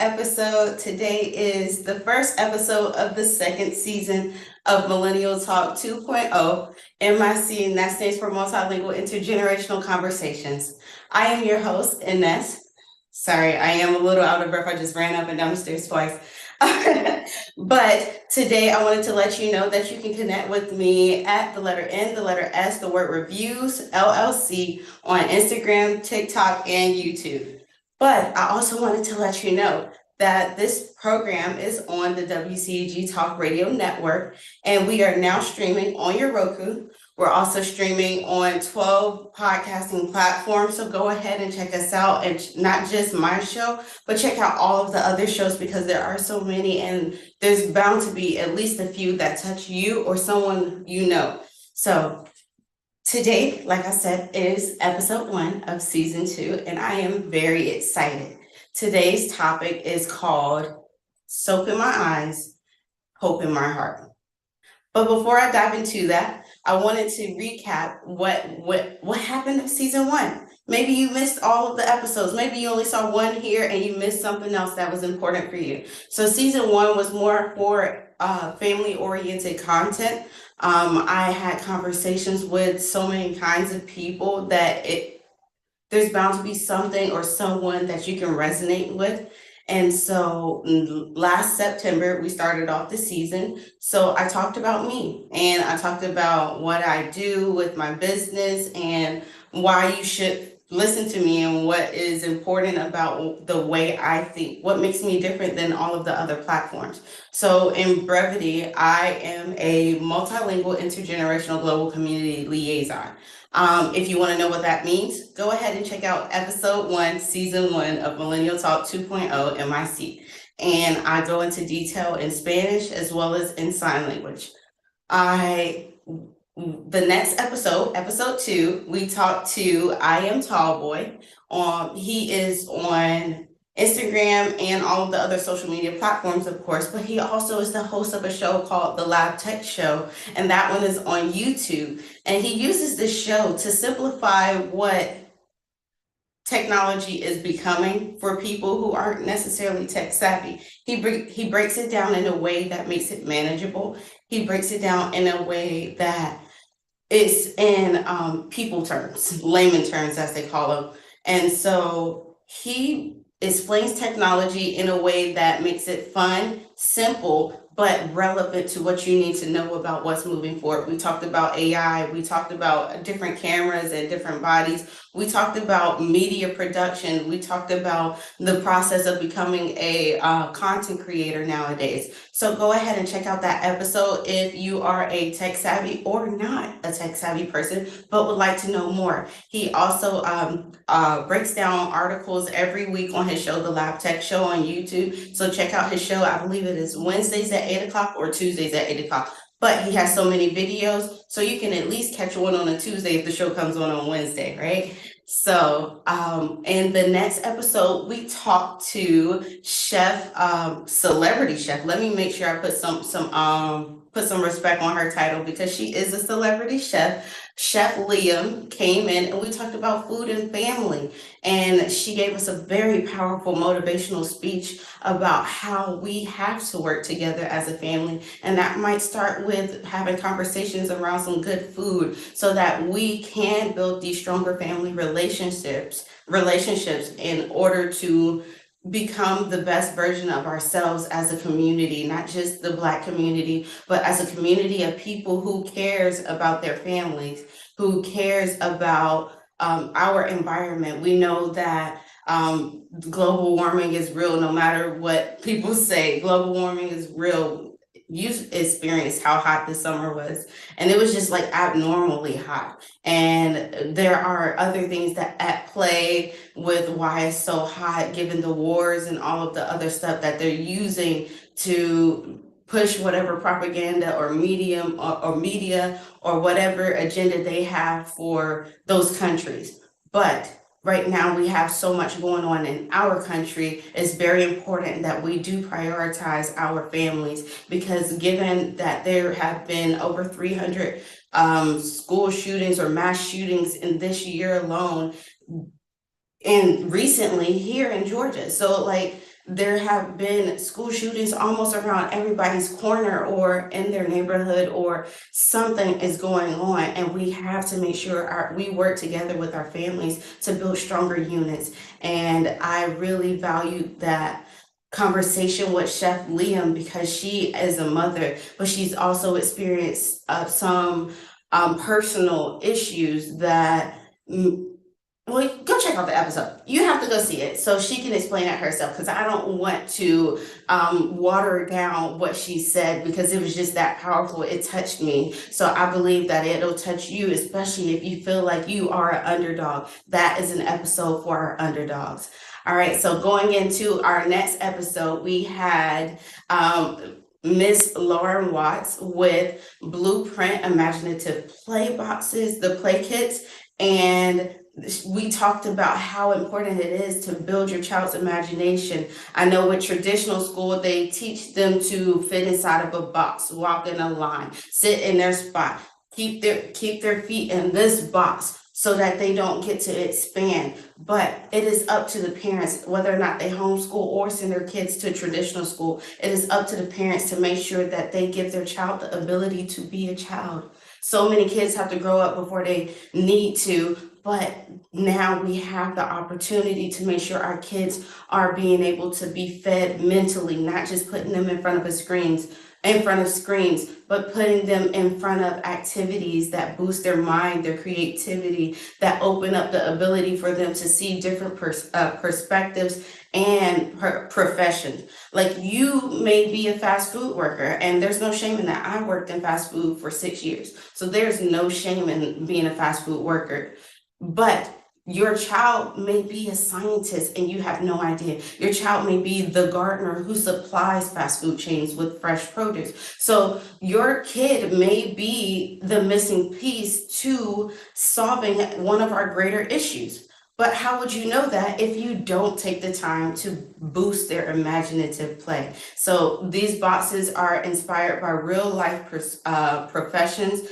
episode. Today is the first episode of the second season of Millennial Talk 2.0, MIC, and that stands for Multilingual Intergenerational Conversations. I am your host, Enesse. Sorry, I am a little out of breath. I just ran up and down the stairs twice. But today I wanted to let you know that you can connect with me at the letter N, the letter S, the word reviews, LLC on Instagram, TikTok, and YouTube. But I also wanted to let you know that this program is on the WCEG Talk Radio Network, and we are now streaming on your Roku. We're also streaming on 12 podcasting platforms, so go ahead and check us out, and not just my show, but check out all of the other shows because there are so many, and there's bound to be at least a few that touch you or someone you know. So today, like I said, is episode 1 of season 2, and I am very excited. Today's topic is called Soap in My Eyes, Hope in My Heart. But before I dive into that, I wanted to recap what happened in season 1. Maybe you missed all of the episodes. Maybe you only saw one here and you missed something else that was important for you. So season 1 was more for family-oriented content. I had conversations with so many kinds of people that there's bound to be something or someone that you can resonate with. And so last September, we started off the season. So I talked about me, and I talked about what I do with my business and why you should listen to me and what is important about the way I think, what makes me different than all of the other platforms. So in brevity, I am a multilingual intergenerational global community liaison. If you want to know what that means, go ahead and check out episode 1, season 1 of Millennial Talk 2.0 MIC. And I go into detail in Spanish as well as in sign language. The next episode, episode 2, we talked to I Am Tallboy. He is on Instagram and all of the other social media platforms, of course, but he also is the host of a show called The Lab Tech Show, and that one is on YouTube. And he uses this show to simplify what technology is becoming for people who aren't necessarily tech savvy. He breaks it down in a way that makes it manageable. He breaks it down in a way that it's in people terms, layman terms, as they call them. And so he explains technology in a way that makes it fun, simple, but relevant to what you need to know about what's moving forward. We talked about AI, we talked about different cameras and different bodies. We talked about media production. We talked about the process of becoming a content creator nowadays. So go ahead and check out that episode if you are a tech savvy or not a tech savvy person, but would like to know more. He also breaks down articles every week on his show, The Lab Tech Show on YouTube. So check out his show. I believe it is Wednesdays at 8 o'clock or Tuesdays at 8 o'clock. But he has so many videos, so you can at least catch one on a Tuesday if the show comes on Wednesday, right? So in the next episode, we talked to celebrity chef. Let me make sure I put some respect on her title because she is a celebrity chef. Chef Liam came in and we talked about food and family, and she gave us a very powerful motivational speech about how we have to work together as a family, and that might start with having conversations around some good food so that we can build these stronger family relationships in order to become the best version of ourselves as a community, not just the Black community, but as a community of people who cares about their families, who cares about our environment. We know that global warming is real, no matter what people say. Global warming is real. You experienced how hot this summer was, and it was just like abnormally hot. And there are other things that at play with why it's so hot, given the wars and all of the other stuff that they're using to push whatever propaganda or medium or media or whatever agenda they have for those countries. But right now we have so much going on in our country. It's very important that we do prioritize our families, because given that there have been over 300 school shootings or mass shootings in this year alone, and recently here in Georgia. So like there have been school shootings almost around everybody's corner or in their neighborhood, or something is going on, and we have to make sure we work together with our families to build stronger units. And I really value that conversation with Chef Liam, because she is a mother, but she's also experienced some personal issues that well, go check out the episode. You have to go see it so she can explain it herself, because I don't want to water down what she said, because it was just that powerful. It touched me. So I believe that it'll touch you, especially if you feel like you are an underdog. That is an episode for our underdogs. All right, so going into our next episode, we had Miss Lauren Watts with Blueprint Imaginative Play Boxes, the play kits, and we talked about how important it is to build your child's imagination. I know with traditional school, they teach them to fit inside of a box, walk in a line, sit in their spot, keep their feet in this box so that they don't get to expand. But it is up to the parents, whether or not they homeschool or send their kids to traditional school, it is up to the parents to make sure that they give their child the ability to be a child. So many kids have to grow up before they need to, but now we have the opportunity to make sure our kids are being able to be fed mentally, not just putting them in front of screens, but putting them in front of activities that boost their mind, their creativity, that open up the ability for them to see different perspectives and professions. Like, you may be a fast food worker, and there's no shame in that. I worked in fast food for 6 years, so there's no shame in being a fast food worker. But your child may be a scientist and you have no idea. Your child may be the gardener who supplies fast food chains with fresh produce. So your kid may be the missing piece to solving one of our greater issues. But how would you know that if you don't take the time to boost their imaginative play? So these boxes are inspired by real life professions.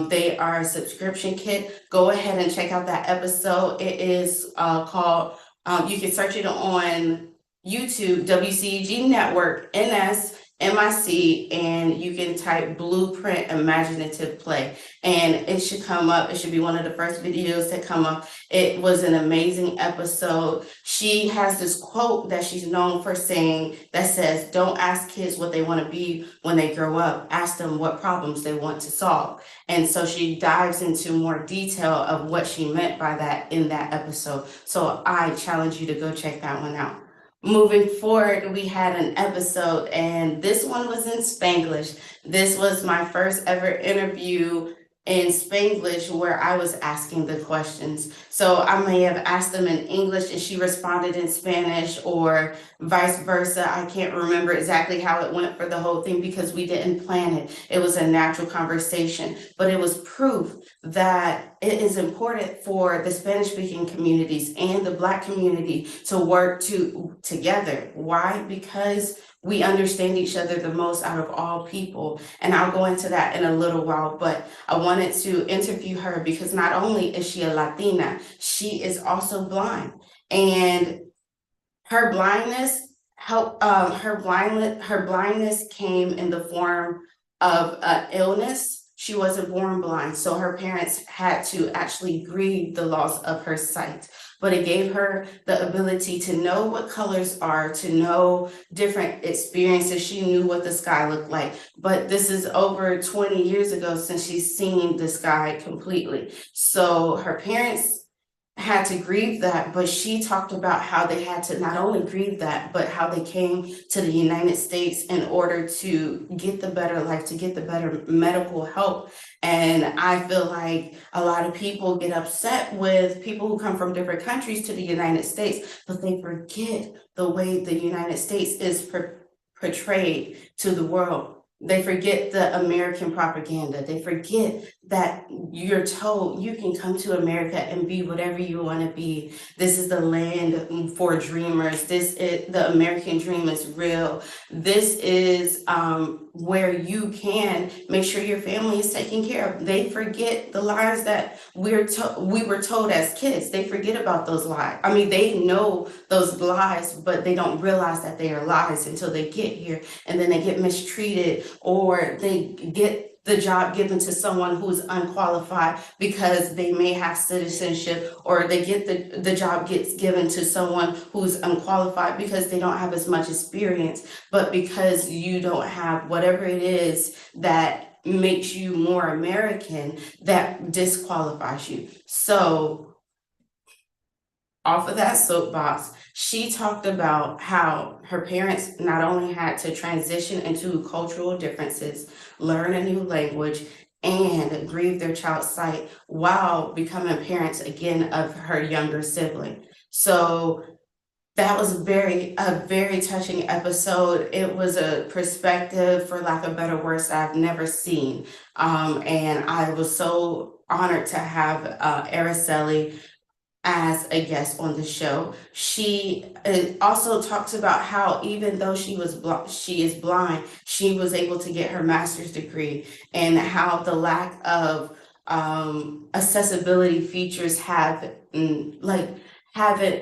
They are a subscription kit. Go ahead and check out that episode. It is called, you can search it on YouTube, WCEG Network, NS, MiC, and you can type Blueprint Imaginative Play, and it should come up. It should be one of the first videos that come up. It was an amazing episode. She has this quote that she's known for saying that says, "Don't ask kids what they want to be when they grow up. Ask them what problems they want to solve." And so she dives into more detail of what she meant by that in that episode. So I challenge you to go check that one out. Moving forward, we had an episode, and this one was in Spanglish. This was my first ever interview in Spanglish where I was asking the questions. So I may have asked them in English and she responded in Spanish, or vice versa. I can't remember exactly how it went for the whole thing because we didn't plan it. It was a natural conversation, but it was proof that it is important for the Spanish-speaking communities and the Black community to work together. Why? Because we understand each other the most out of all people. And I'll go into that in a little while, but I wanted to interview her because not only is she a Latina, she is also blind. And her blindness came in the form of illness. She wasn't born blind, so her parents had to actually grieve the loss of her sight. But it gave her the ability to know what colors are, to know different experiences. She knew what the sky looked like. But this is over 20 years ago since she's seen the sky completely. So her parents had to grieve that, but she talked about how they had to not only grieve that, but how they came to the United States in order to get the better life, to get the better medical help. And I feel like a lot of people get upset with people who come from different countries to the United States, but they forget the way the United States is portrayed to the world. They forget the American propaganda. They forget that you're told you can come to America and be whatever you want to be. This is the land for dreamers. The American dream is real. This is where you can make sure your family is taken care of. They forget the lies that we were told as kids. They forget about those lies. I mean, they know those lies, but they don't realize that they are lies until they get here, and then they get mistreated, or they get the job given to someone who's unqualified because they may have citizenship, or they get the job gets given to someone who's unqualified because they don't have as much experience, but because you don't have whatever it is that makes you more American, that disqualifies you. So off of that soapbox, she talked about how her parents not only had to transition into cultural differences, learn a new language, and grieve their child's sight while becoming parents again of her younger sibling. So that was a very touching episode. It was a perspective, for lack of better words, I've never seen. And I was so honored to have Araceli as a guest on the show. She also talks about how even though she is blind, she was able to get her master's degree, and how the lack of accessibility features haven't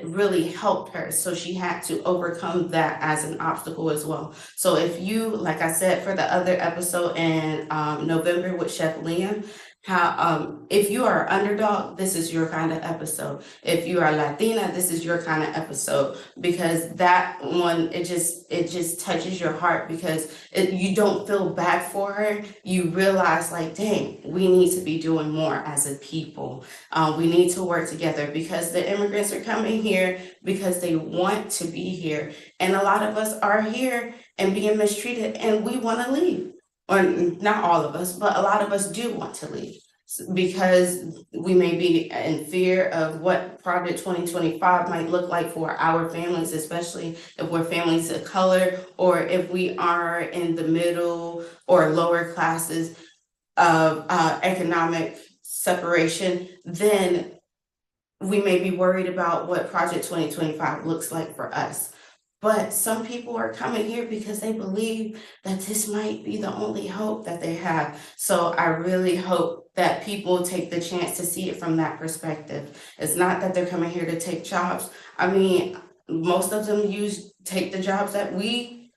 really helped her. So she had to overcome that as an obstacle as well. So if you, like I said, for the other episode in November with Chef Liam, if you are an underdog, this is your kind of episode. If you are Latina, this is your kind of episode, because that one, it just touches your heart, because you don't feel bad for her. You realize, like, dang, we need to be doing more as a people. We need to work together, because the immigrants are coming here because they want to be here. And a lot of us are here and being mistreated, and we want to leave. Or not all of us, but a lot of us do want to leave, because we may be in fear of what Project 2025 might look like for our families, especially if we're families of color, or if we are in the middle or lower classes of economic separation. Then we may be worried about what Project 2025 looks like for us. But some people are coming here because they believe that this might be the only hope that they have. So I really hope that people take the chance to see it from that perspective. It's not that they're coming here to take jobs. I mean, most of them take the jobs that we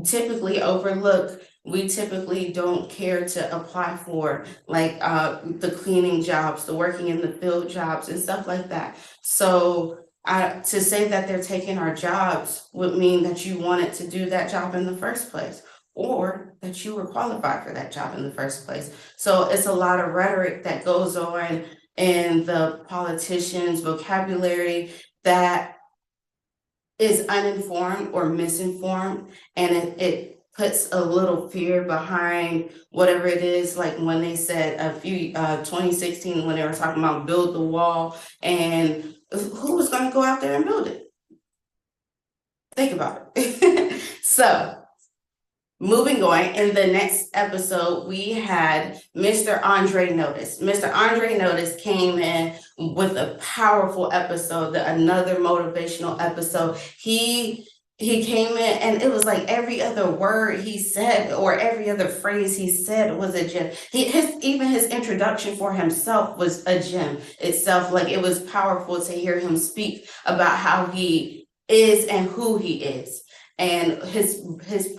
typically overlook. We typically don't care to apply for, like the cleaning jobs, the working in the field jobs, and stuff like that. So to say that they're taking our jobs would mean that you wanted to do that job in the first place, or that you were qualified for that job in the first place. So it's a lot of rhetoric that goes on in the politicians' vocabulary that is uninformed or misinformed, and it puts a little fear behind whatever it is. Like when they said 2016, when they were talking about build the wall, and who was going to go out there and build it? Think about it. So moving on, in the next episode, we had Mr. Andre Notice. Mr. Andre Notice came in with a powerful episode, another motivational episode. He came in, and it was like every other word he said, or every other phrase he said, was a gem. Even his introduction for himself was a gem itself. Like, it was powerful to hear him speak about how he is and who he is. And his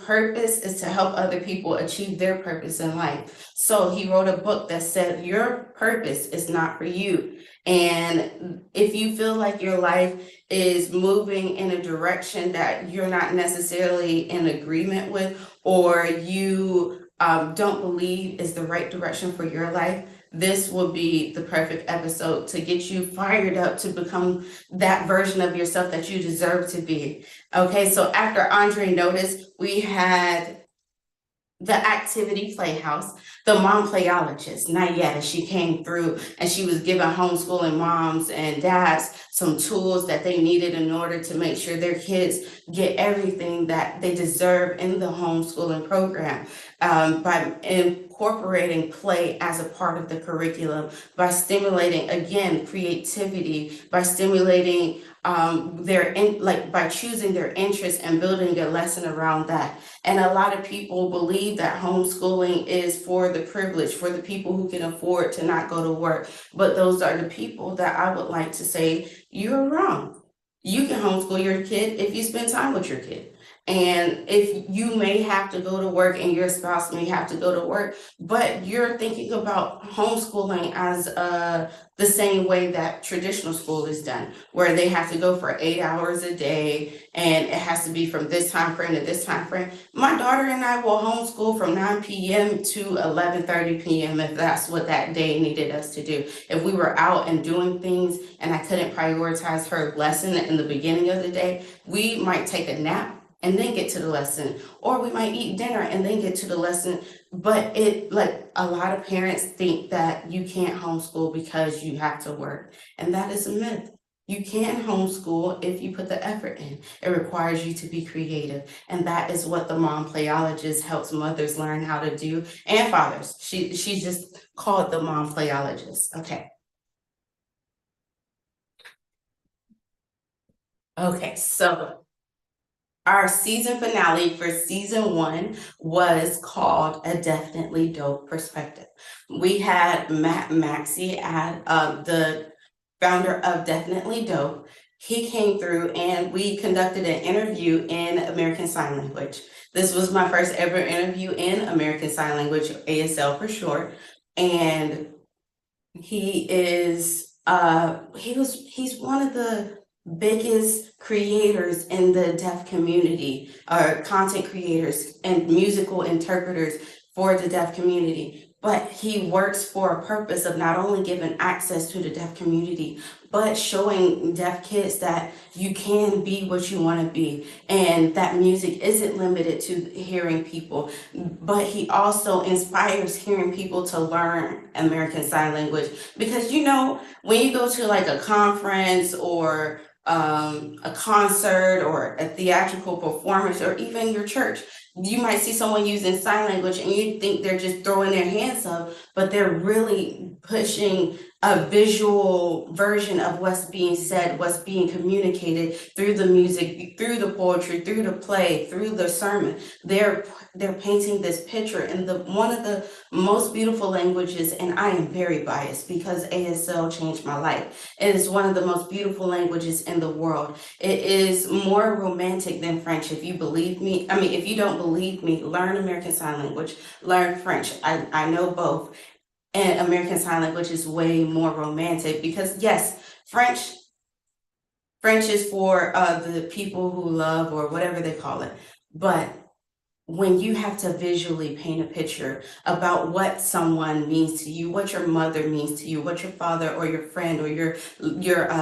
purpose is to help other people achieve their purpose in life. So he wrote a book that said, your purpose is not for you. And if you feel like your life is moving in a direction that you're not necessarily in agreement with, or you don't believe is the right direction for your life, this will be the perfect episode to get you fired up to become that version of yourself that you deserve to be. Okay, so after Andre Notice, we had the Activity Playhouse, the mom playologist, Nayetta. She came through and she was giving homeschooling moms and dads some tools that they needed in order to make sure their kids get everything that they deserve in the homeschooling program, by incorporating play as a part of the curriculum, by stimulating, again, creativity, by stimulating by choosing their interests and building a lesson around that. And a lot of people believe that homeschooling is for the privileged, for the people who can afford to not go to work. But those are the people that I would like to say, you're wrong. You can homeschool your kid if you spend time with your kid. And if you may have to go to work and your spouse may have to go to work, but you're thinking about homeschooling as the same way that traditional school is done, where they have to go for 8 hours a day and it has to be from this time frame to this time frame. My daughter and I will homeschool from 9 p.m. to 11:30 p.m. if that's what that day needed us to do. If we were out and doing things and I couldn't prioritize her lesson in the beginning of the day, we might take a nap and then get to the lesson, or we might eat dinner and then get to the lesson. But a lot of parents think that you can't homeschool because you have to work, and that is a myth. You can homeschool if you put the effort in. It requires you to be creative, and that is what the mom playologist helps mothers learn how to do, and fathers. She's just called the mom playologist. Okay, so our season finale for season 1 was called A Definitely Dope Perspective. We had Matt Maxey, the founder of Definitely Dope. He came through and we conducted an interview in American Sign Language. This was my first ever interview in American Sign Language, ASL for short. And he's one of the biggest creators in the deaf community, or content creators and musical interpreters for the deaf community. But he works for a purpose of not only giving access to the deaf community, but showing deaf kids that you can be what you want to be, and that music isn't limited to hearing people. But he also inspires hearing people to learn American Sign Language, because when you go to like a conference or a concert or a theatrical performance, or even your church, you might see someone using sign language and you think they're just throwing their hands up, but they're really pushing a visual version of what's being said, what's being communicated through the music, through the poetry, through the play, through the sermon. They're painting this picture in one of the most beautiful languages, and I am very biased because ASL changed my life. It is one of the most beautiful languages in the world. It is more romantic than French. If you believe me, if you don't believe me, learn American Sign Language, learn French. I know both. And American Sign Language is way more romantic because, yes, French is for the people who love, or whatever they call it. But when you have to visually paint a picture about what someone means to you, what your mother means to you, what your father or your friend or your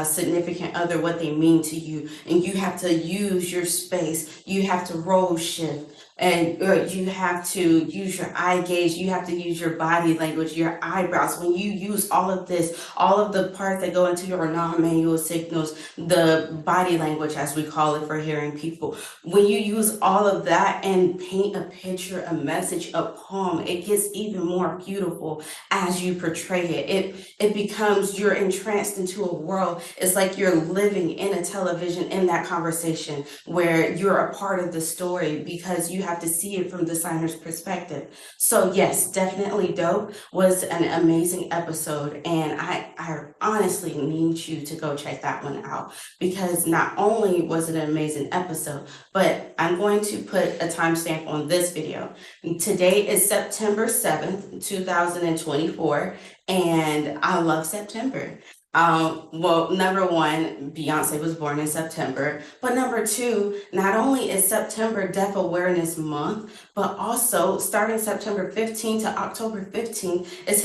significant other, what they mean to you, and you have to use your space, you have to role shift, and you have to use your eye gaze, you have to use your body language, your eyebrows. When you use all of this, all of the parts that go into your non-manual signals, the body language as we call it for hearing people, when you use all of that and paint a picture, a message, a poem, it gets even more beautiful as you portray it. It becomes, you're entranced into a world. It's like you're living in a television, in that conversation, where you're a part of the story because you have to see it from the signer's perspective. So yes, Definitely Dope was an amazing episode, and I honestly need you to go check that one out, because not only was it an amazing episode, but I'm going to put a timestamp on this video. Today is September 7th, 2024, and I love September. Well, number one, Beyonce was born in September, but number two, not only is September Deaf Awareness Month, but also starting September 15th to October 15th is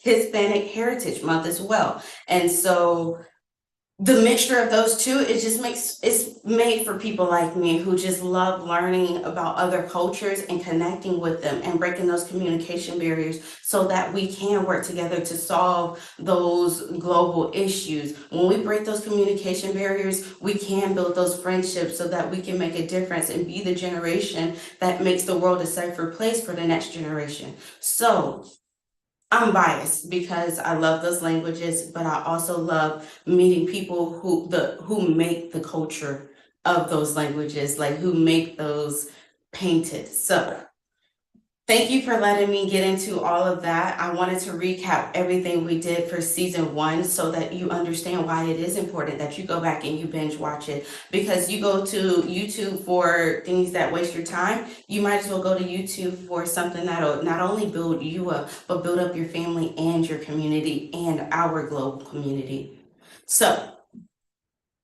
Hispanic Heritage Month as well. And so the mixture of those two, it just makes it's made for people like me who just love learning about other cultures and connecting with them and breaking those communication barriers so that we can work together to solve those global issues. When we break those communication barriers, we can build those friendships so that we can make a difference and be the generation that makes the world a safer place for the next generation. So I'm biased because I love those languages, but I also love meeting people who make the culture of those languages, like who make those painted. So thank you for letting me get into all of that. I wanted to recap everything we did for season 1 so that you understand why it is important that you go back and you binge watch it. Because you go to YouTube for things that waste your time, you might as well go to YouTube for something that'll not only build you up, but build up your family and your community and our global community. So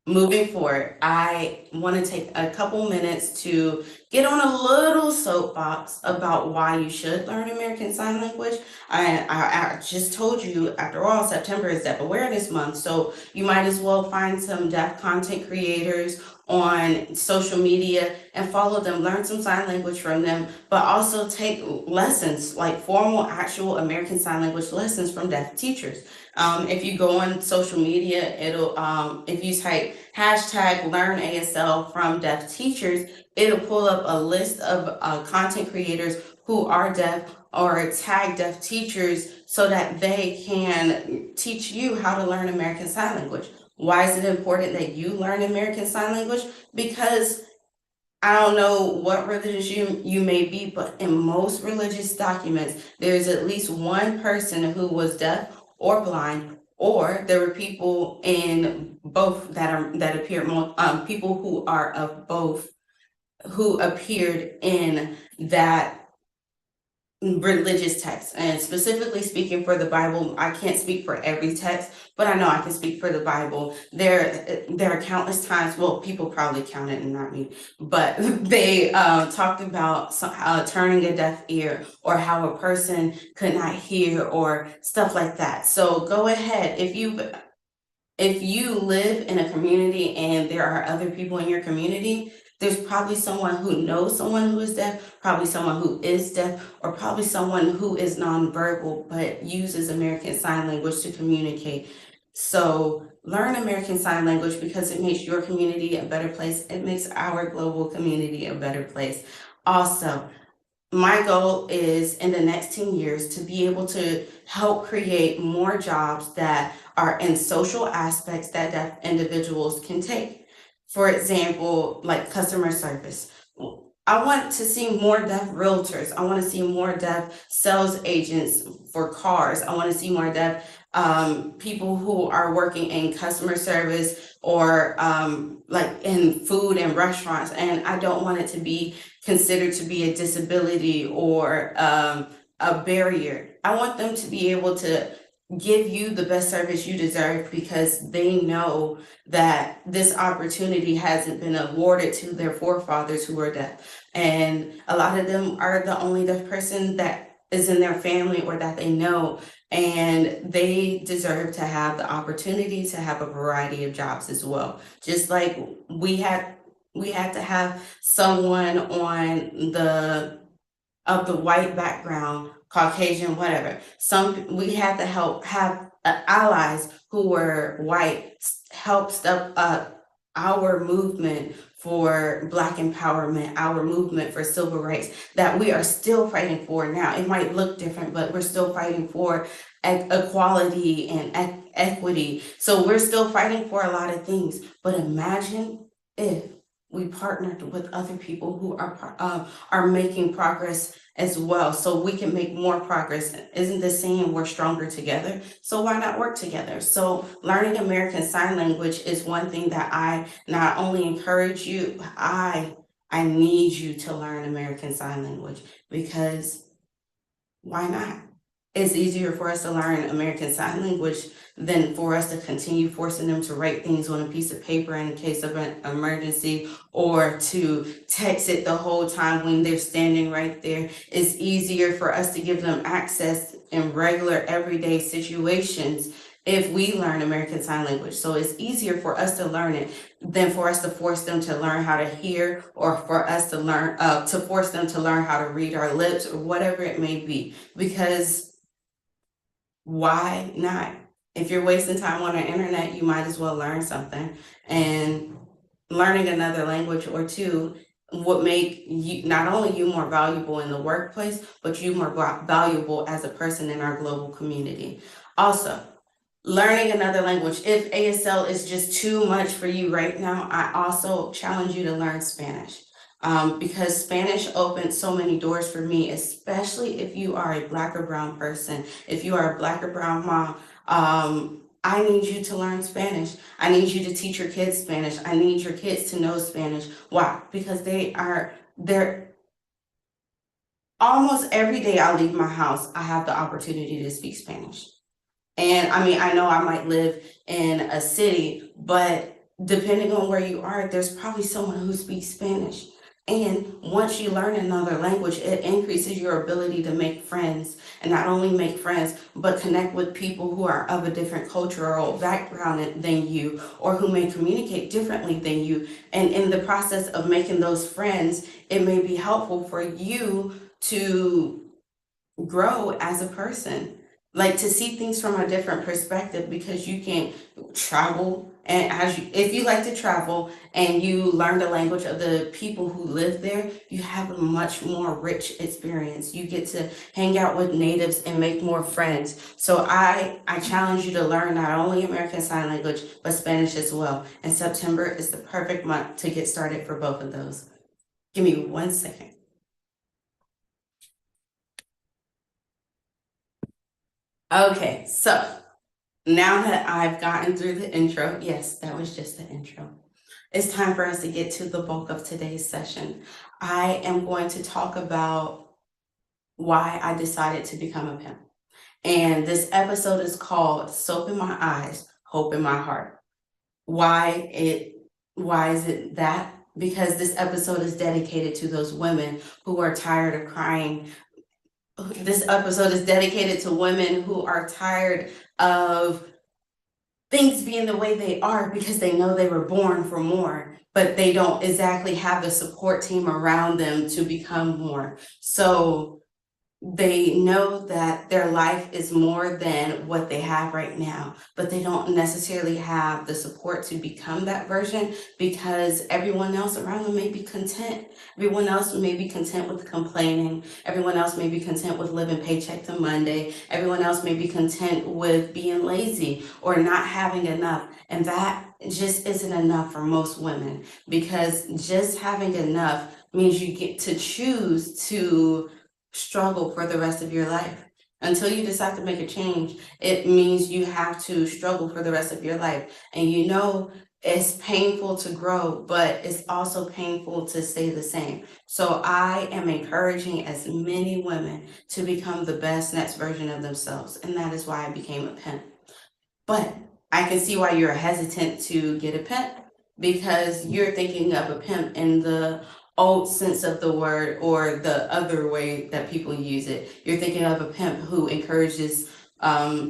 moving forward, I want to take a couple minutes to get on a little soapbox about why you should learn American Sign Language. I just told you, after all, September is Deaf Awareness Month, so you might as well find some deaf content creators on social media and follow them, learn some sign language from them, but also take lessons, like formal, actual American Sign Language lessons from deaf teachers. If you go on social media, it'll if you type hashtag learn ASL from deaf teachers, it'll pull up a list of content creators who are deaf or tag deaf teachers so that they can teach you how to learn American Sign Language. Why is it important that you learn American Sign Language? Because I don't know what religion you may be, but in most religious documents, there's at least one person who was deaf or blind, or there were people in both that appear, people who are of both, who appeared in that religious text. And specifically speaking for the Bible, I can't speak for every text, but I know I can speak for the Bible. There are countless times, well, people probably count it and not me, but they talked about turning a deaf ear, or how a person could not hear, or stuff like that. So go ahead, if you live in a community and there are other people in your community, there's probably someone who knows someone who is deaf, probably someone who is deaf, or probably someone who is nonverbal but uses American Sign Language to communicate. So learn American Sign Language because it makes your community a better place. It makes our global community a better place. Also, my goal is in the next 10 years to be able to help create more jobs that are in social aspects that deaf individuals can take. For example, like customer service. I want to see more deaf realtors. I want to see more deaf sales agents for cars. I want to see more deaf people who are working in customer service, or like in food and restaurants. And I don't want it to be considered to be a disability or a barrier. I want them to be able to give you the best service you deserve because they know that this opportunity hasn't been awarded to their forefathers who were deaf. And a lot of them are the only deaf person that is in their family or that they know, and they deserve to have the opportunity to have a variety of jobs as well. Just like we had to have someone on of the white background, Caucasian, whatever. We had to have allies who were white help step up our movement for Black empowerment, our movement for civil rights that we are still fighting for now. It might look different, but we're still fighting for equality and equity. So we're still fighting for a lot of things. But imagine if we partnered with other people who are making progress as well, so we can make more progress. Isn't the saying we're stronger together? So why not work together? So learning American Sign Language is one thing that I not only encourage you, I need you to learn American Sign Language, because why not? It's easier for us to learn American Sign Language than for us to continue forcing them to write things on a piece of paper in case of an emergency, or to text it the whole time when they're standing right there. It's easier for us to give them access in regular everyday situations if we learn American Sign Language. So it's easier for us to learn it than for us to force them to learn how to hear, or for us to learn to force them to learn how to read our lips, or whatever it may be. Because why not? If you're wasting time on the internet, you might as well learn something. And learning another language or two would make you, not only you more valuable in the workplace, but you more valuable as a person in our global community. Also, learning another language, if ASL is just too much for you right now, I also challenge you to learn Spanish. Because Spanish opened so many doors for me, especially if you are a Black or brown person, if you are a Black or brown mom. I need you to learn Spanish. I need you to teach your kids Spanish. I need your kids to know Spanish. Why? Because they're almost every day I leave my house, I have the opportunity to speak Spanish. And I mean, I know I might live in a city, but depending on where you are, there's probably someone who speaks Spanish. And once you learn another language, it increases your ability to make friends, and not only make friends, but connect with people who are of a different cultural background than you, or who may communicate differently than you. And in the process of making those friends, it may be helpful for you to grow as a person, like to see things from a different perspective, because you can travel. And if you like to travel and you learn the language of the people who live there, you have a much more rich experience. You get to hang out with natives and make more friends. So I challenge you to learn not only American Sign Language, but Spanish as well. And September is the perfect month to get started for both of those. Give me 1 second. Okay, so now that I've gotten through the intro, yes, that was just the intro. It's time for us to get to the bulk of today's session. I am going to talk about why I decided to become a pimp. And this episode is called Soap in My Eyes, Hope in My Heart. Why is it that? Because this episode is dedicated to those women who are tired of crying. This episode is dedicated to women who are tired of things being the way they are, because they know they were born for more, but they don't exactly have the support team around them to become more. So they know that their life is more than what they have right now, but they don't necessarily have the support to become that version, because everyone else around them may be content. Everyone else may be content with complaining. Everyone else may be content with living paycheck to Monday. Everyone else may be content with being lazy or not having enough. And that just isn't enough for most women, because just having enough means you get to choose to struggle for the rest of your life. Until you decide to make a change, it means you have to struggle for the rest of your life. And you know, it's painful to grow, but it's also painful to stay the same. So I am encouraging as many women to become the best next version of themselves. And that is why I became a pimp. But I can see why you're hesitant to get a pimp, because you're thinking of a pimp in the old sense of the word, or the other way that people use it. You're thinking of a pimp who encourages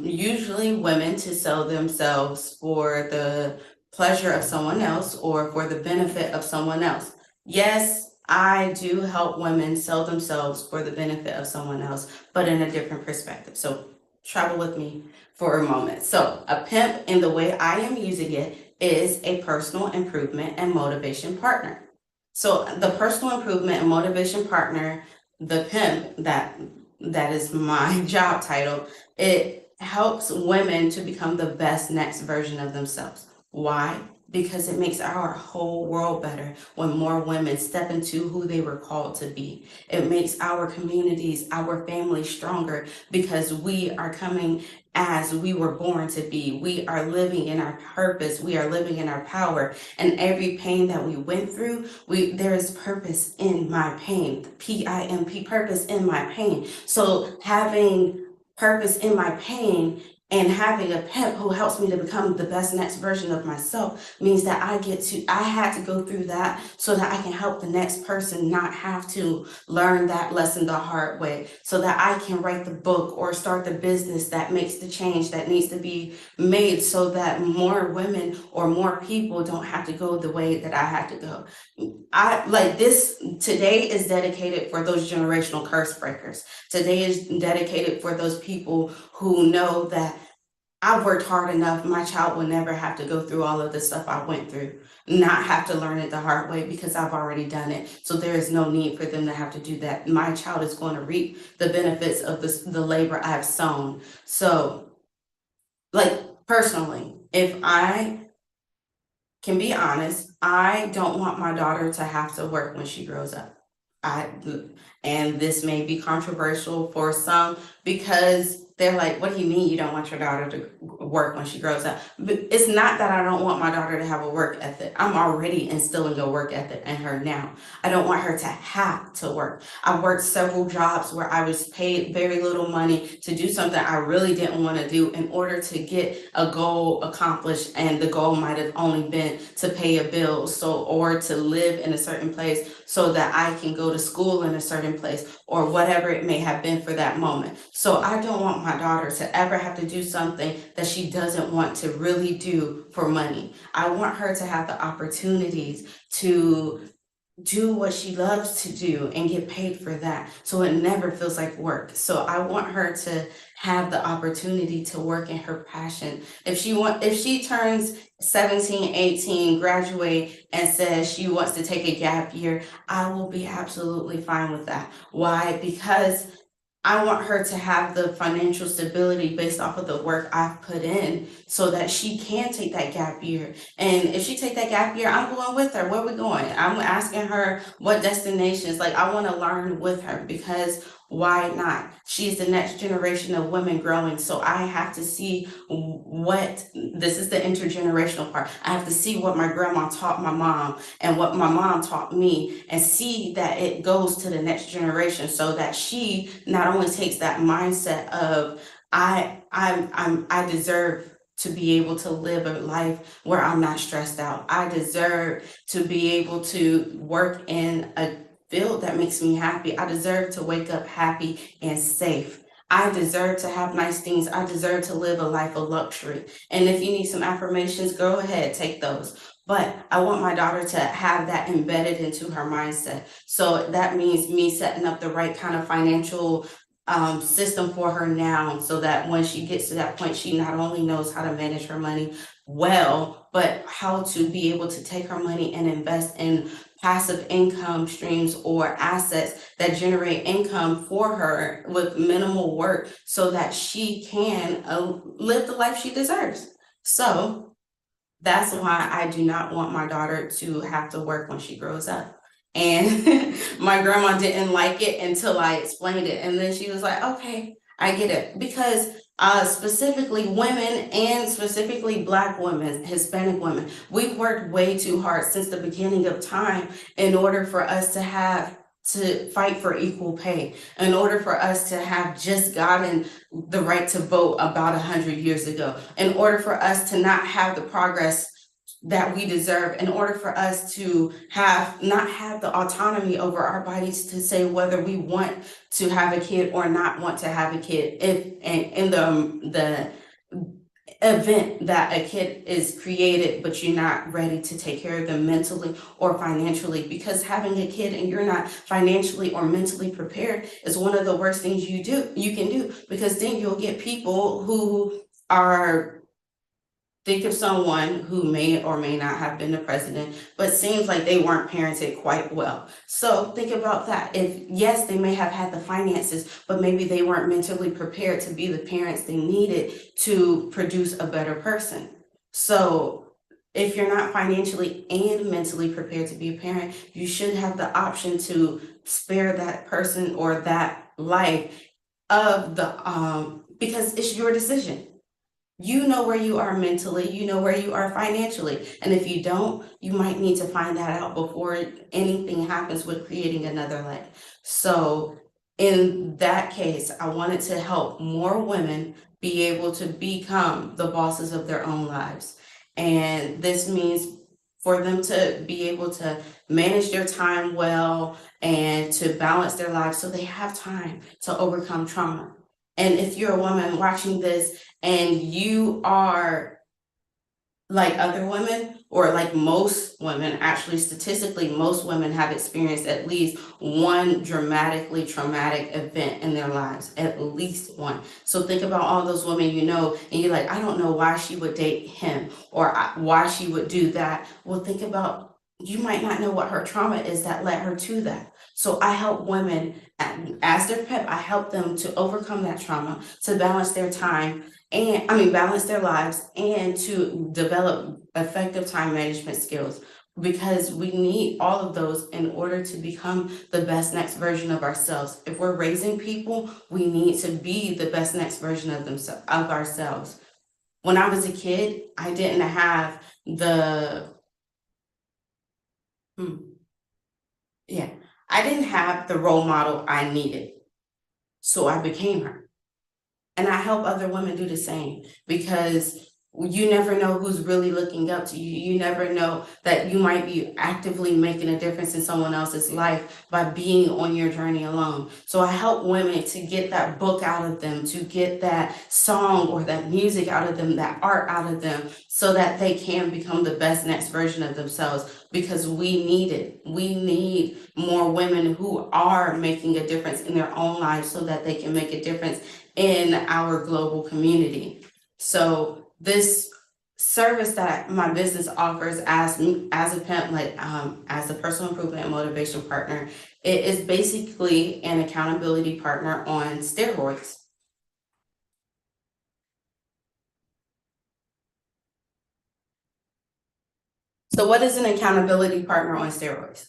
usually women to sell themselves for the pleasure of someone else, or for the benefit of someone else. Yes, I do help women sell themselves for the benefit of someone else, but in a different perspective. So travel with me for a moment. So a pimp, in the way I am using it, is a personal improvement and motivation partner. So the personal improvement and motivation partner, the pimp, that is my job title, it helps women to become the best next version of themselves. Why? Because it makes our whole world better when more women step into who they were called to be. It makes our communities, our families stronger, because we are coming as we were born to be. We are living in our purpose. We are living in our power. And every pain that we went through, there is purpose in my pain. PIMP, purpose in my pain. So having purpose in my pain And having a pet who helps me to become the best next version of myself means that I had to go through that so that I can help the next person not have to learn that lesson the hard way, so that I can write the book or start the business that makes the change that needs to be made, so that more women or more people don't have to go the way that I had to go. I like this today is dedicated for those generational curse breakers. Today is dedicated for those people who know that I've worked hard enough. My child will never have to go through all of the stuff I went through, not have to learn it the hard way because I've already done it. So there is no need for them to have to do that. My child is going to reap the benefits of the labor I've sown. So, like, personally, if I can be honest, I don't want my daughter to have to work when she grows up. I and this may be controversial for some because they're like, what do you mean you don't want your daughter to work when she grows up? But it's not that I don't want my daughter to have a work ethic. I'm already instilling a work ethic in her now. I don't want her to have to work. I worked several jobs where I was paid very little money to do something I really didn't want to do in order to get a goal accomplished, and the goal might have only been to pay a bill, or to live in a certain place so that I can go to school in a certain place, or whatever it may have been for that moment. So I don't want my daughter to ever have to do something that she doesn't want to really do for money. I want her to have the opportunities to do what she loves to do and get paid for that, so it never feels like work. So I want her to have the opportunity to work in her passion. If she turns 17, 18, graduate, and says she wants to take a gap year, I will be absolutely fine with that. Why? Because I want her to have the financial stability based off of the work I've put in, so that she can take that gap year. And if she take that gap year, I'm going with her. Where we going? I'm asking her what destinations. Like, I want to learn with her, because why not? She's the next generation of women growing. So I have to see what this is the intergenerational part. I have to see what my grandma taught my mom and what my mom taught me, and see that it goes to the next generation, so that she not only takes that mindset of I deserve to be able to live a life where I'm not stressed out. I deserve to be able to work in a field that makes me happy. I deserve to wake up happy and safe. I deserve to have nice things. I deserve to live a life of luxury. And if you need some affirmations, go ahead, take those. But I want my daughter to have that embedded into her mindset. So that means me setting up the right kind of financial system for her now, so that when she gets to that point, she not only knows how to manage her money well, but how to be able to take her money and invest in passive income streams or assets that generate income for her with minimal work, so that she can live the life she deserves. So that's why I do not want my daughter to have to work when she grows up. And my grandma didn't like it until I explained it. And then she was like, okay, I get it. Because specifically women, and specifically Black women, Hispanic women, we've worked way too hard since the beginning of time in order for us to fight for equal pay, in order for us to have just gotten the right to vote about 100 years ago, in order for us to not have the progress that we deserve, in order for us to not have the autonomy over our bodies to say whether we want to have a kid or not want to have a kid, if in the event that a kid is created but you're not ready to take care of them mentally or financially. Because having a kid and you're not financially or mentally prepared is one of the worst things you can do, because then you'll get people who are think of someone who may or may not have been the president, but seems like they weren't parented quite well. So think about that. If yes, they may have had the finances, but maybe they weren't mentally prepared to be the parents they needed to produce a better person. So if you're not financially and mentally prepared to be a parent, you should have the option to spare that person or that life of the because it's your decision. You know where you are mentally, you know where you are financially. And if you don't, you might need to find that out before anything happens with creating another life. So in that case, I wanted to help more women be able to become the bosses of their own lives. And this means for them to be able to manage their time well and to balance their lives so they have time to overcome trauma. And if you're a woman watching this and you are like other women, or like most women, actually statistically, most women have experienced at least one dramatically traumatic event in their lives, at least one. So think about all those women you know, and you're like, I don't know why she would date him or why she would do that. Well, think about, you might not know what her trauma is that led her to that. So I help women, as their pep, I help them to overcome that trauma, to balance their time, and balance their lives, and to develop effective time management skills, because we need all of those in order to become the best next version of ourselves. If we're raising people, we need to be the best next version of ourselves. When I was a kid, I didn't have I didn't have the role model I needed, so I became her. And I help other women do the same, because you never know who's really looking up to you. You never know that you might be actively making a difference in someone else's life by being on your journey alone. So I help women to get that book out of them, to get that song or that music out of them, that art out of them, so that they can become the best next version of themselves, because we need it. We need more women who are making a difference in their own lives so that they can make a difference in our global community. So this service that my business offers as a pimp, as a personal improvement and motivation partner, it is basically an accountability partner on steroids. So what is an accountability partner on steroids?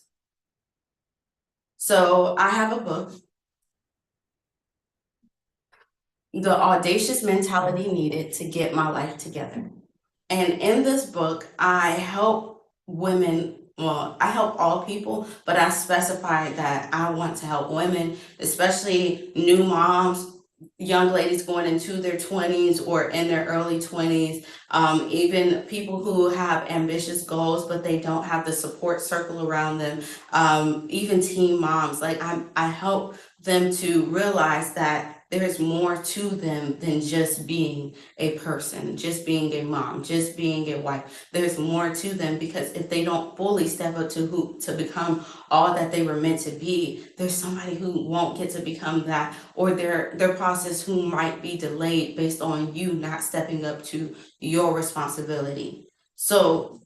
So I have a book, The Audacious Mentality Needed to Get My Life Together. And in this book, I help women, well, I help all people, but I specify that I want to help women, especially new moms, young ladies going into their 20s or in their early 20s, even people who have ambitious goals, but they don't have the support circle around them, even teen moms. Like I help them to realize that there is more to them than just being a person, just being a mom, just being a wife. There's more to them, because if they don't fully step up to become all that they were meant to be, there's somebody who won't get to become that, or their process who might be delayed based on you not stepping up to your responsibility. So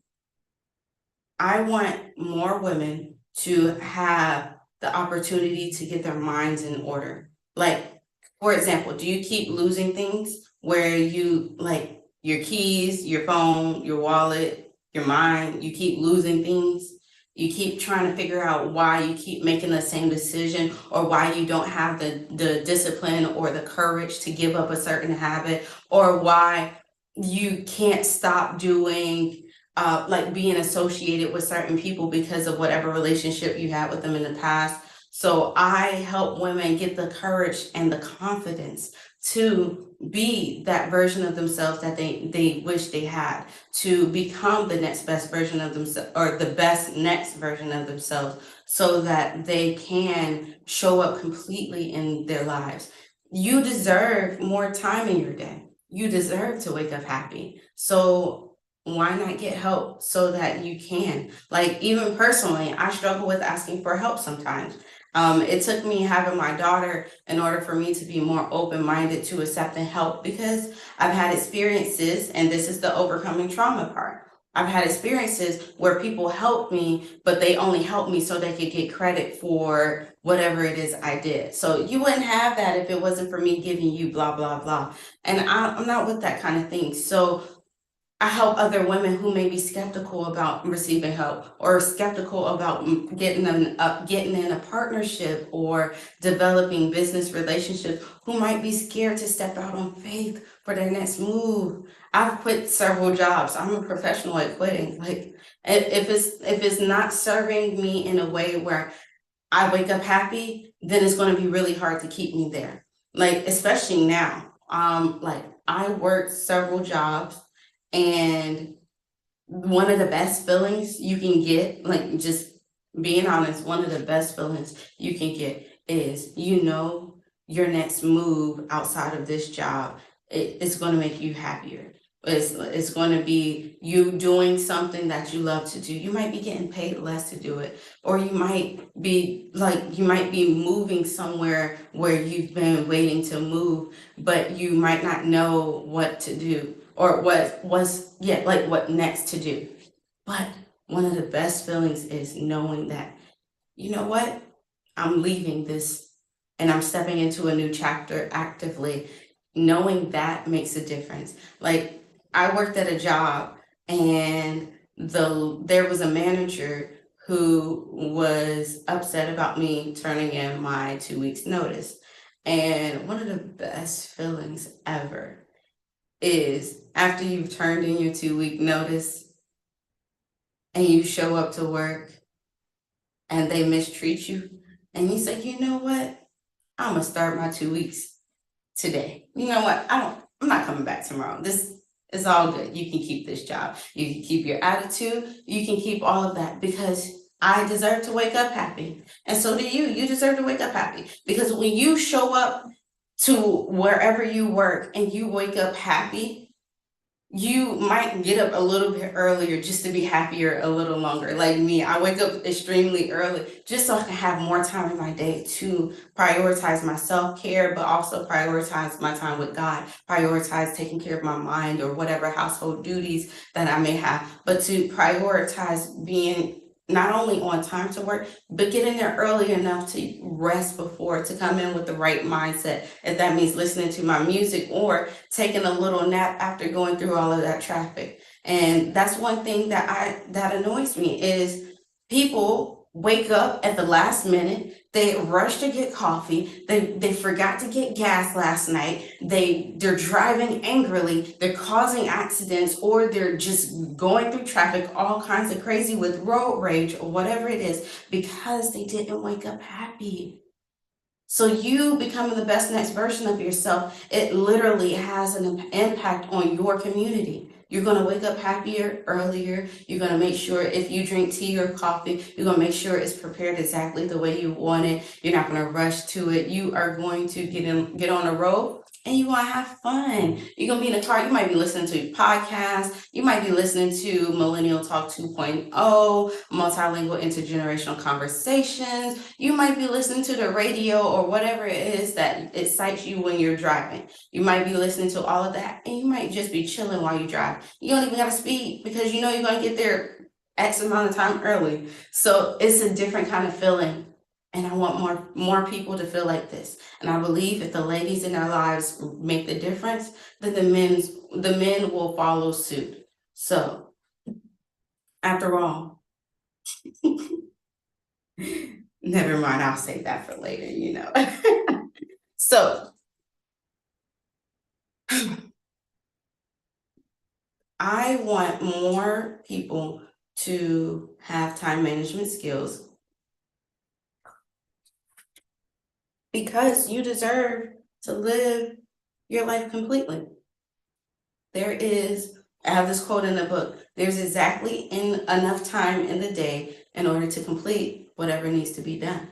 I want more women to have the opportunity to get their minds in order. Like, for example, do you keep losing things where you, like your keys, your phone, your wallet, your mind, you keep losing things? You keep trying to figure out why you keep making the same decision, or why you don't have the discipline or the courage to give up a certain habit, or why you can't stop doing like being associated with certain people because of whatever relationship you had with them in the past. So I help women get the courage and the confidence to be that version of themselves that they wish they had, to become the next best version of themselves, or the best next version of themselves, so that they can show up completely in their lives. You deserve more time in your day. You deserve to wake up happy. So why not get help so that you can? Like, even personally, I struggle with asking for help sometimes. It took me having my daughter in order for me to be more open-minded to accepting help, because I've had experiences, and this is the overcoming trauma part. I've had experiences where people helped me, but they only helped me so they could get credit for whatever it is I did. So you wouldn't have that if it wasn't for me giving you blah, blah, blah. And I'm not with that kind of thing. So I help other women who may be skeptical about receiving help, or skeptical about getting in a partnership or developing business relationships, who might be scared to step out on faith for their next move. I've quit several jobs. I'm a professional at quitting. Like, if it's not serving me in a way where I wake up happy, then it's going to be really hard to keep me there. Like, especially now, like I worked several jobs, and one of the best feelings you can get, like just being honest, one of the best feelings you can get is, your next move outside of this job, it's going to make you happier. It's going to be you doing something that you love to do. You might be getting paid less to do it, or you might be moving somewhere where you've been waiting to move, but you might not know what to do or what next to do. But one of the best feelings is knowing that, you know what, I'm leaving this and I'm stepping into a new chapter actively. Knowing that makes a difference. Like, I worked at a job, and there was a manager who was upset about me turning in my 2 weeks notice. And one of the best feelings ever is after you've turned in your 2 week notice and you show up to work and they mistreat you, and you say, you know what, I'm gonna start my 2 weeks today. You know what, I'm not coming back tomorrow. This is all good. You can keep this job. You can keep your attitude. You can keep all of that, because I deserve to wake up happy. And so do you. You deserve to wake up happy, because when you show up to wherever you work and you wake up happy, you might get up a little bit earlier just to be happier a little longer. Like me, I wake up extremely early just so I can have more time in my day to prioritize my self-care, but also prioritize my time with God, prioritize taking care of my mind or whatever household duties that I may have, but to prioritize being not only on time to work, but getting there early enough to rest before, to come in with the right mindset. If that means listening to my music or taking a little nap after going through all of that traffic. And that's one thing that annoys me is people wake up at the last minute, they rush to get coffee, they forgot to get gas last night, they're driving angrily, they're causing accidents, or they're just going through traffic all kinds of crazy with road rage or whatever it is, because they didn't wake up happy. So you becoming the best next version of yourself, it literally has an impact on your community. You're going to wake up happier earlier. You're going to make sure, if you drink tea or coffee, you're going to make sure it's prepared exactly the way you want it. You're not going to rush to it. You are going to get on the road, and you want to have fun. You're going to be in a car. You might be listening to podcasts. You might be listening to Millennial Talk 2.0, multilingual intergenerational conversations. You might be listening to the radio or whatever it is that excites you when you're driving. You might be listening to all of that, and you might just be chilling while you drive. You don't even got to speed, because you know you're going to get there X amount of time early. So it's a different kind of feeling. And I want more people to feel like this. And I believe if the ladies in our lives make the difference, then the men will follow suit. So after all, never mind, I'll save that for later. So I want more people to have time management skills, because you deserve to live your life completely. I have this quote in the book, there's exactly enough time in the day in order to complete whatever needs to be done.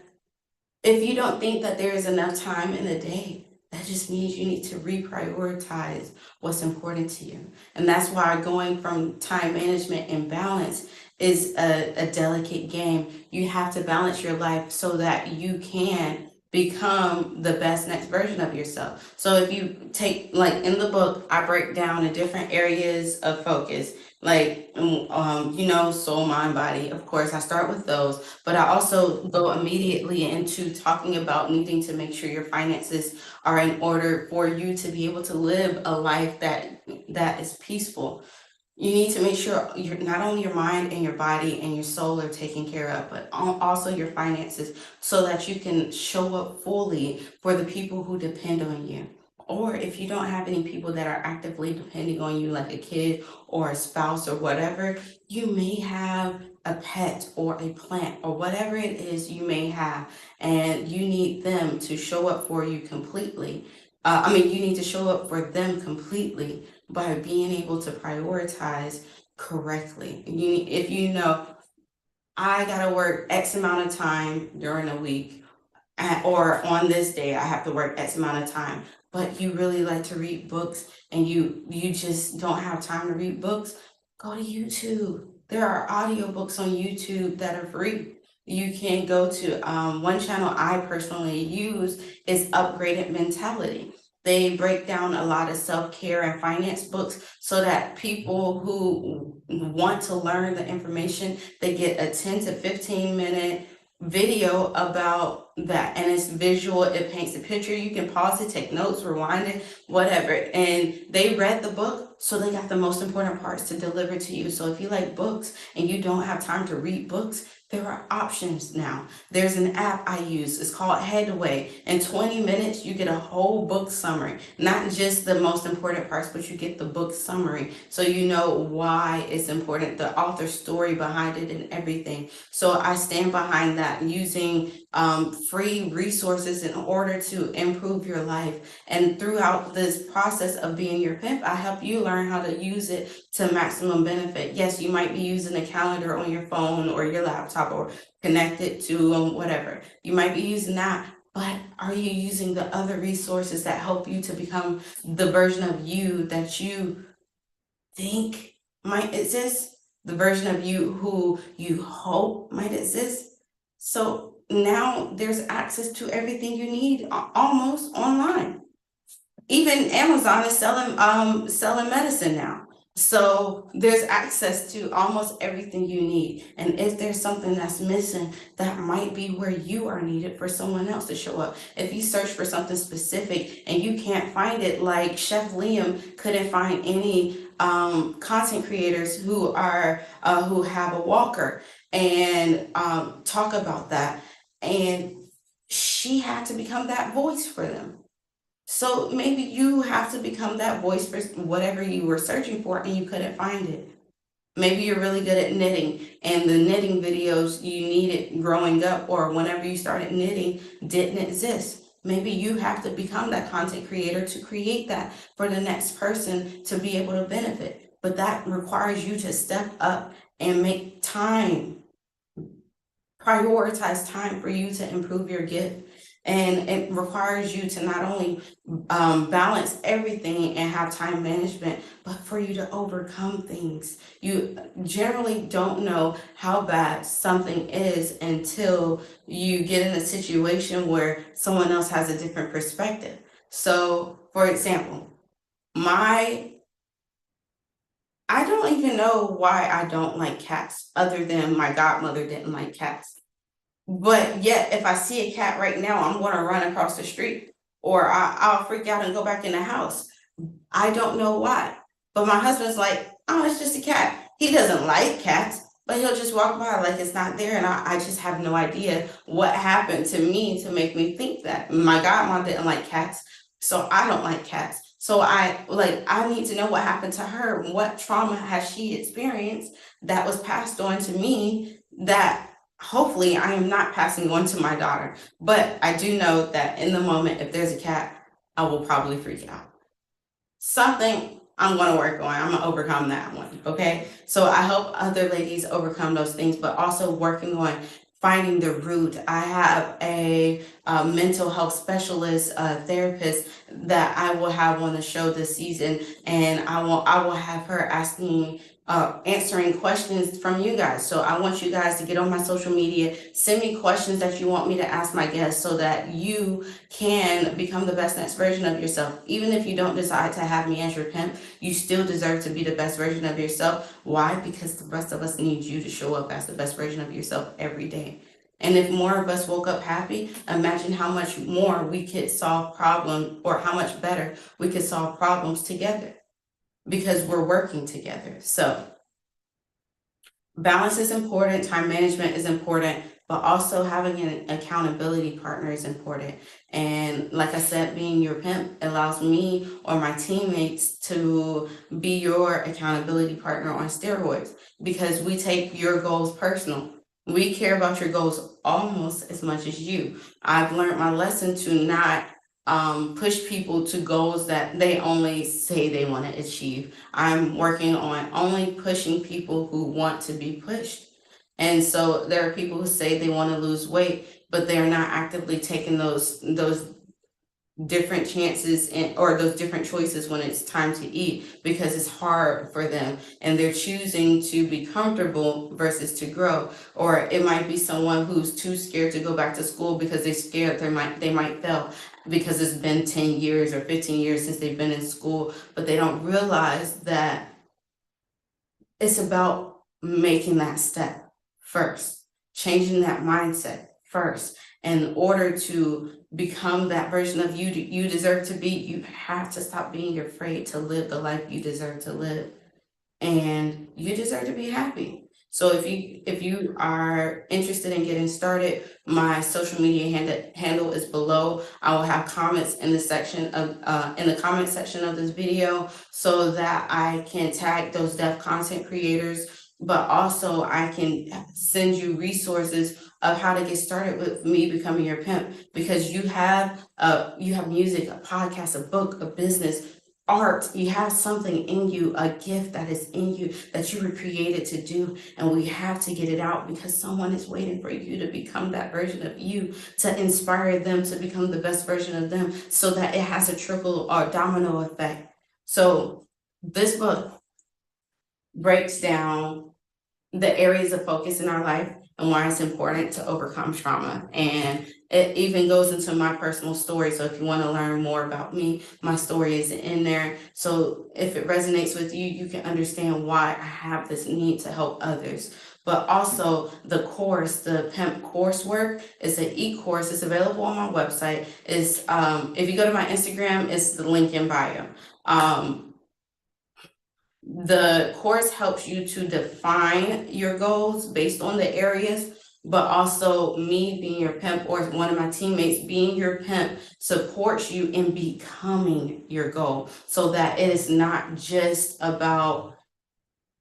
If you don't think that there is enough time in the day, that just means you need to reprioritize what's important to you. And that's why going from time management and balance is a delicate game. You have to balance your life so that you can become the best next version of yourself. So if you take, like in the book, I break down the different areas of focus, like soul, mind, body. Of course, I start with those, but I also go immediately into talking about needing to make sure your finances are in order for you to be able to live a life that is peaceful. You need to make sure not only your mind and your body and your soul are taken care of, but also your finances, so that you can show up fully for the people who depend on you. Or if you don't have any people that are actively depending on you, like a kid or a spouse or whatever, you may have a pet or a plant or whatever it is you may have, and you need them to show up for you completely. You need to show up for them completely by being able to prioritize correctly. If you know, I gotta work X amount of time during a week, or on this day I have to work X amount of time, but you really like to read books and you just don't have time to read books, go to YouTube. There are audiobooks on YouTube that are free. You can go to one channel I personally use is Upgraded Mentality. They break down a lot of self-care and finance books so that people who want to learn the information, they get a 10 to 15 minute video about that, and it's visual. It paints a picture. You can pause it, take notes, rewind it, whatever. And they read the book, so they got the most important parts to deliver to you. So if you like books and you don't have time to read books, there are options now. There's an app I use. It's called Headway. In 20 minutes, you get a whole book summary, not just the most important parts, but you get the book summary. So you know why it's important, the author's story behind it and everything. So I stand behind that, using free resources in order to improve your life. And throughout this process of being your pimp, I help you learn how to use it to maximum benefit. Yes, you might be using a calendar on your phone or your laptop or connected to whatever. You might be using that, but are you using the other resources that help you to become the version of you that you think might exist, the version of you who you hope might exist? So now there's access to everything you need almost online. Even Amazon is selling medicine now. So there's access to almost everything you need. And if there's something that's missing, that might be where you are needed for someone else to show up. If you search for something specific and you can't find it, like Chef Liam couldn't find any content creators who have a walker and talk about that. And she had to become that voice for them. So maybe you have to become that voice for whatever you were searching for and you couldn't find it. Maybe you're really good at knitting and the knitting videos you needed growing up or whenever you started knitting didn't exist. Maybe you have to become that content creator to create that for the next person to be able to benefit. But that requires you to step up and make time, prioritize time for you to improve your gift. And it requires you to not only balance everything and have time management, but for you to overcome things. You generally don't know how bad something is until you get in a situation where someone else has a different perspective. So, for example, I don't even know why I don't like cats, other than my godmother didn't like cats. But yet, if I see a cat right now, I'm going to run across the street, or I'll freak out and go back in the house. I don't know why. But my husband's like, oh, it's just a cat. He doesn't like cats, but he'll just walk by like it's not there. And I just have no idea what happened to me to make me think that. My godmom didn't like cats, so I don't like cats. So I need to know what happened to her. What trauma has she experienced that was passed on to me that hopefully I am not passing on to my daughter. But I do know that in the moment, if there's a cat, I will probably freak out. Something I'm going to work on. I'm going to overcome that one. Okay. So I help other ladies overcome those things, but also working on finding the root. I have a mental health specialist, therapist that I will have on the show this season, and I will have her answering questions from you guys. So I want you guys to get on my social media, send me questions that you want me to ask my guests so that you can become the best next version of yourself. Even if you don't decide to have me as your pimp, you still deserve to be the best version of yourself. Why? Because the rest of us need you to show up as the best version of yourself every day. And if more of us woke up happy, imagine how much more we could solve problems, or how much better we could solve problems together, because we're working together. So balance is important, time management is important, but also having an accountability partner is important. And like I said, being your pimp allows me or my teammates to be your accountability partner on steroids, because we take your goals personal. We care about your goals almost as much as you. I've learned my lesson to not push people to goals that they only say they want to achieve. I'm working on only pushing people who want to be pushed. And so there are people who say they want to lose weight, but they're not actively taking those different chances or those different choices when it's time to eat, because it's hard for them and they're choosing to be comfortable versus to grow. Or it might be someone who's too scared to go back to school because they're scared they might fail, because it's been 10 years or 15 years since they've been in school, but they don't realize that it's about making that step first, changing that mindset first. In order to become that version of you you deserve to be, you have to stop being afraid to live the life you deserve to live. And you deserve to be happy. So if you are interested in getting started, my social media handle is below. I will have comments in the comment section of this video, so that I can tag those deaf content creators, but also I can send you resources of how to get started with me becoming your pimp, because you have music, a podcast, a book, a business, art. You have something in you, a gift that is in you that you were created to do, and we have to get it out, because someone is waiting for you to become that version of you, to inspire them to become the best version of them, so that it has a trickle or domino effect. So this book breaks down the areas of focus in our life and why it's important to overcome trauma. And it even goes into my personal story. So if you want to learn more about me, my story is in there. So if it resonates with you, you can understand why I have this need to help others. But also the course, the Pimp coursework, is an e-course. It's available on my website. Is if you go to my Instagram, it's the link in bio. The course helps you to define your goals based on the areas, but also me being your pimp, or one of my teammates being your pimp, supports you in becoming your goal, so that it is not just about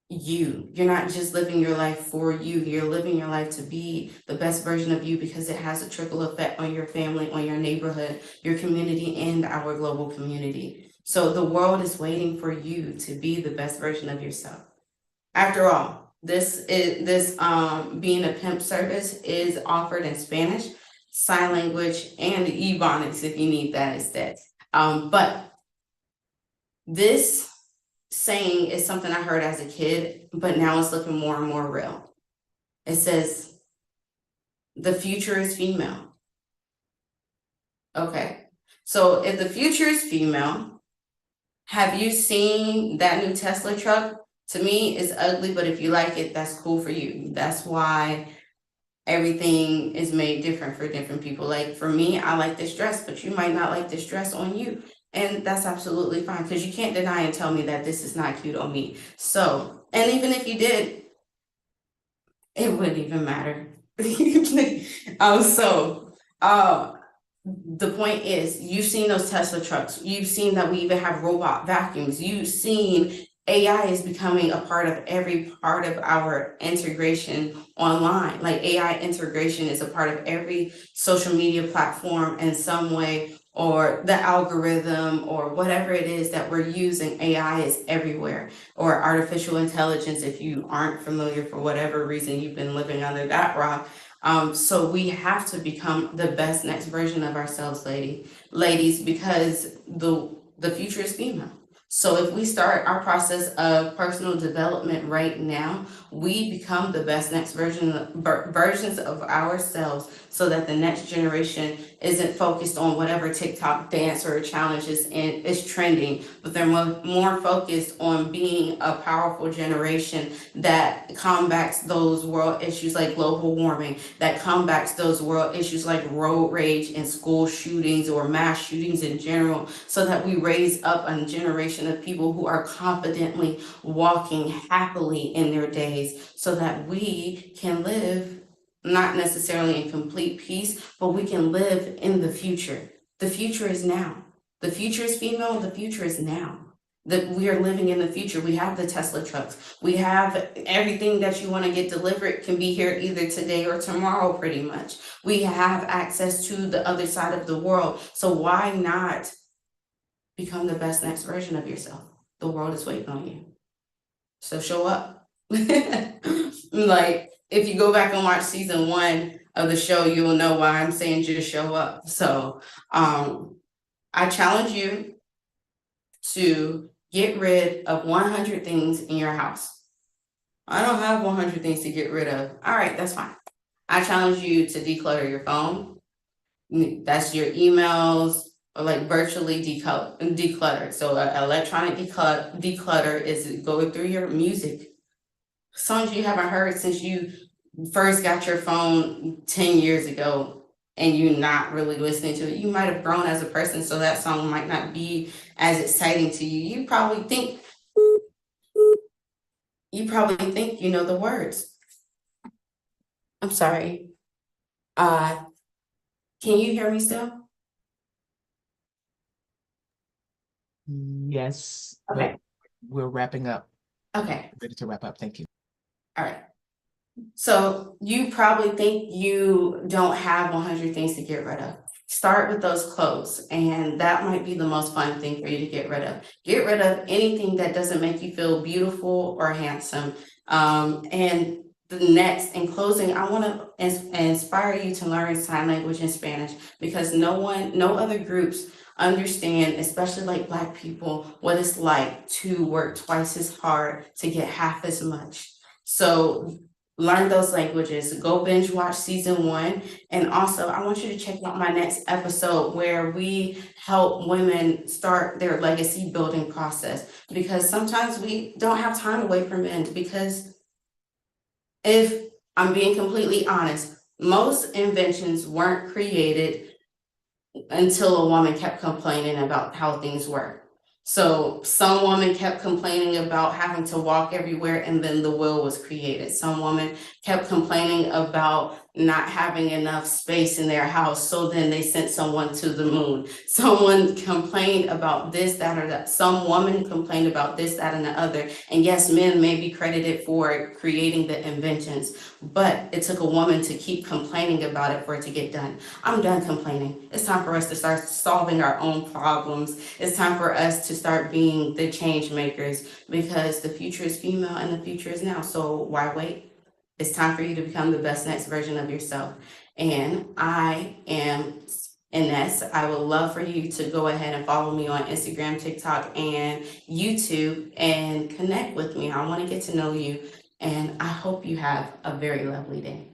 you. You're not just living your life for you. You're living your life to be the best version of you, because it has a trickle effect on your family, on your neighborhood, your community, and our global community. So the world is waiting for you to be the best version of yourself. After all, this being a pimp service is offered in Spanish, sign language, and Ebonics if you need that instead. But this saying is something I heard as a kid, but now it's looking more and more real. It says, the future is female. Okay, so if the future is female, have you seen that new Tesla truck? To me, it's ugly, but if you like it, that's cool for you. That's why everything is made different for different people. Like for me, I like this dress, but you might not like this dress on you. And that's absolutely fine, because you can't deny and tell me that this is not cute on me. So, and even if you did, it wouldn't even matter. The point is, you've seen those Tesla trucks. You've seen that we even have robot vacuums. You've seen AI is becoming a part of every part of our integration online. Like AI integration is a part of every social media platform in some way, or the algorithm, or whatever it is that we're using. AI is everywhere, or artificial intelligence, if you aren't familiar for whatever reason you've been living under that rock. So we have to become the best next version of ourselves, ladies, because the future is female. So if we start our process of personal development right now, we become the best next versions of ourselves, so that the next generation isn't focused on whatever TikTok dance or challenge is trending, but they're more focused on being a powerful generation that combats those world issues like global warming, that combats those world issues like road rage and school shootings or mass shootings in general, so that we raise up a generation of people who are confidently walking happily in their days, so that we can live not necessarily in complete peace, but we can live in the future. The future is now. The future is female, the future is now. that we are living in the future. We have the Tesla trucks. We have everything that you want to get delivered can be here either today or tomorrow, pretty much. We have access to the other side of the world. So why not become the best next version of yourself? The world is waiting on you. So show up. Like, if you go back and watch season 1 of the show, you will know why I'm saying just show up. So I challenge you to get rid of 100 things in your house. I don't have 100 things to get rid of. All right, that's fine. I challenge you to declutter your phone. That's your emails, or like virtually declutter. So electronic declutter is going through your music. Songs you haven't heard since you first got your phone 10 years ago, and you're not really listening to it. You might have grown as a person, so that song might not be as exciting to you. You probably think you know the words. I'm sorry. Can you hear me still? Yes. Okay. We're wrapping up. Okay. Ready to wrap up. Thank you. All right. So you probably think you don't have 100 things to get rid of. Start with those clothes, and that might be the most fun thing for you to get rid of. Get rid of anything that doesn't make you feel beautiful or handsome. And the next, in closing, I want to inspire you to learn sign language in Spanish, because no other groups understand, especially like Black people, what it's like to work twice as hard to get half as much. So learn those languages. Go binge watch season 1. And also, I want you to check out my next episode where we help women start their legacy building process, because sometimes we don't have time to wait for men. Because if I'm being completely honest, most inventions weren't created until a woman kept complaining about how things were. So some woman kept complaining about having to walk everywhere, and then the wheel was created. Some woman kept complaining about not having enough space in their house, so then they sent someone to the moon. Someone complained about this, that, or that. Some woman complained about this, that, and the other. And yes, men may be credited for creating the inventions, but it took a woman to keep complaining about it for it to get done. I'm done complaining. It's time for us to start solving our own problems. It's time for us to start being the change makers, because the future is female and the future is now. So why wait? It's time for you to become the best next version of yourself. And I am Enesse. I would love for you to go ahead and follow me on Instagram, TikTok, and YouTube, and connect with me. I want to get to know you, and I hope you have a very lovely day.